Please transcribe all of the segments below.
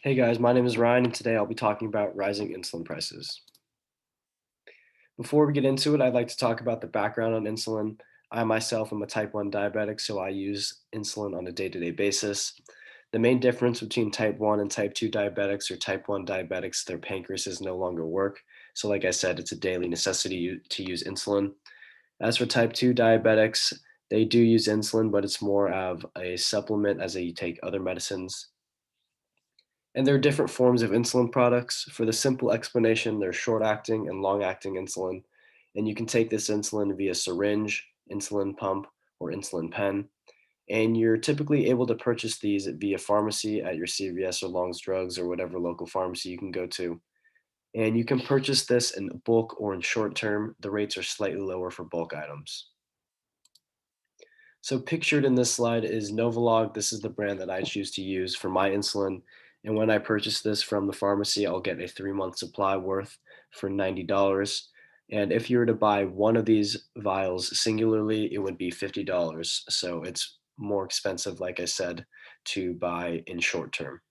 Hey guys, my name is Ryan, and today I'll be talking about rising insulin prices. Before we get into it, I'd like to talk about the background on insulin. I myself am a type 1 diabetic, so I use insulin on a day to day basis. The main difference between type 1 and type 2 diabetics or type 1 diabetics, their pancreases no longer work. So, like I said, it's a daily necessity to use insulin. As for type 2 diabetics, they do use insulin, but it's more of a supplement as they take other medicines. And there are different forms of insulin products. For the simple explanation, there's short acting and long acting insulin. And you can take this insulin via syringe, insulin pump, or insulin pen. And you're typically able to purchase these via pharmacy at your CVS or Long's Drugs or whatever local pharmacy you can go to. And you can purchase this in bulk or in short term. The rates are slightly lower for bulk items. So pictured in this slide is Novolog. This is the brand that I choose to use for my insulin. And when I purchase this from the pharmacy, I'll get a 3-month supply worth for $90. And if you were to buy one of these vials singularly, it would be $50. So it's more expensive, like I said, to buy in short term.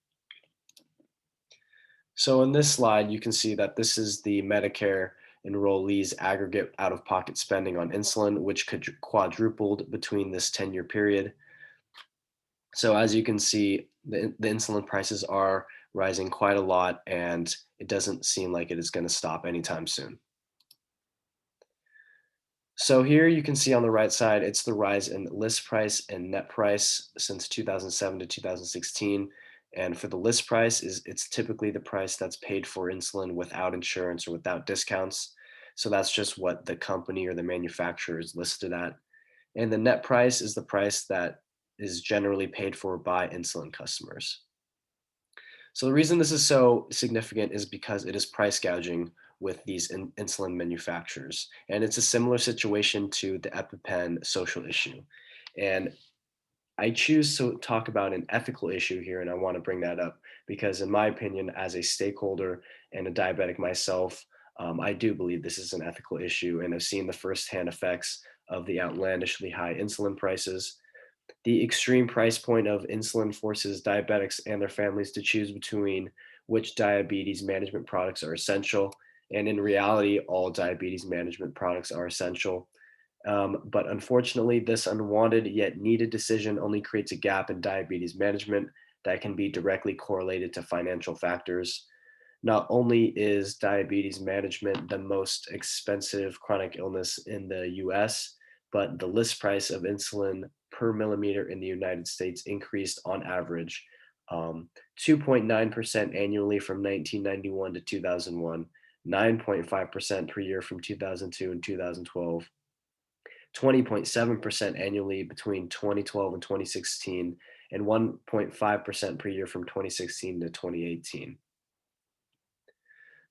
So in this slide, you can see that this is the Medicare enrollees aggregate out-of-pocket spending on insulin, which could quadrupled between this 10-year period. So as you can see, the insulin prices are rising quite a lot, and it doesn't seem like it is going to stop anytime soon. So here you can see on the right side, it's the rise in list price and net price since 2007 to 2016. And for the list price, it's typically the price that's paid for insulin without insurance or without discounts. So that's just what the company or the manufacturer is listed at. And the net price is the price that is generally paid for by insulin customers. So the reason this is so significant is because it is price gouging with these insulin manufacturers. And it's a similar situation to the EpiPen social issue. And I choose to talk about an ethical issue here, and I want to bring that up because, in my opinion, as a stakeholder and a diabetic myself, I do believe this is an ethical issue, and I've seen the firsthand effects of the outlandishly high insulin prices. The extreme price point of insulin forces diabetics and their families to choose between which diabetes management products are essential. And in reality, all diabetes management products are essential. But unfortunately, this unwanted yet needed decision only creates a gap in diabetes management that can be directly correlated to financial factors. Not only is diabetes management the most expensive chronic illness in the US, but the list price of insulin per millimeter in the United States increased on average 2.9% annually from 1991 to 2001, 9.5% per year from 2002 and 2012, 20.7% annually between 2012 and 2016, and 1.5% per year from 2016 to 2018.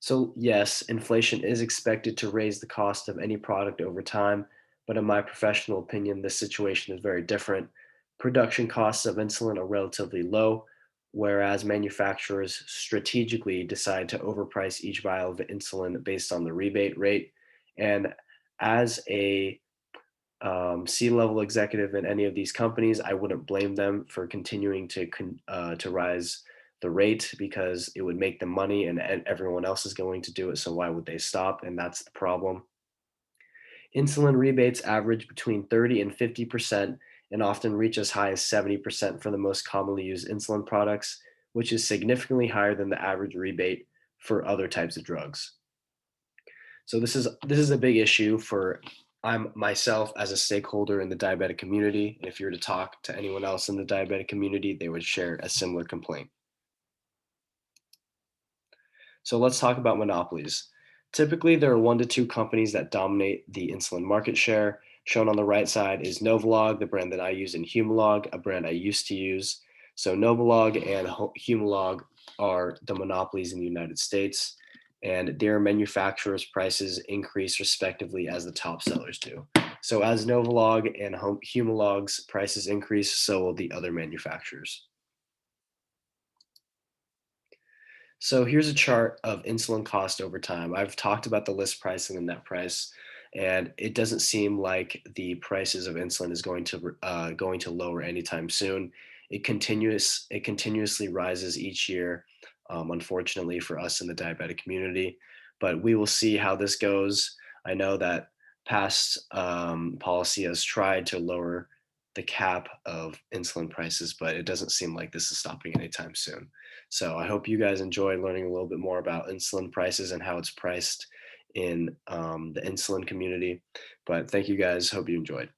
So, yes, inflation is expected to raise the cost of any product over time, but in my professional opinion, this situation is very different. Production costs of insulin are relatively low, whereas manufacturers strategically decide to overprice each vial of insulin based on the rebate rate. And as a C-level executive in any of these companies, I wouldn't blame them for continuing to rise the rate because it would make them money and everyone else is going to do it. So why would they stop? And that's the problem. Insulin rebates average between 30 and 50% and often reach as high as 70% for the most commonly used insulin products, which is significantly higher than the average rebate for other types of drugs. So this is a big issue for I'm myself as a stakeholder in the diabetic community. And if you were to talk to anyone else in the diabetic community, they would share a similar complaint. So let's talk about monopolies. Typically, there are 1 to 2 companies that dominate the insulin market share. Shown on the right side is Novolog, the brand that I use, and Humalog, a brand I used to use. So Novolog and Humalog are the monopolies in the United States, and their manufacturers' prices increase respectively as the top sellers do. So as Novolog and Humalog's prices increase, so will the other manufacturers. So here's a chart of insulin cost over time. I've talked about the list price and the net price, and it doesn't seem like the prices of insulin is going to lower anytime soon. It continuously rises each year unfortunately for us in the diabetic community. But we will see how this goes. I know that past policy has tried to lower the cap of insulin prices, but it doesn't seem like this is stopping anytime soon. So I hope you guys enjoyed learning a little bit more about insulin prices and how it's priced in the insulin community. But thank you guys. Hope you enjoyed.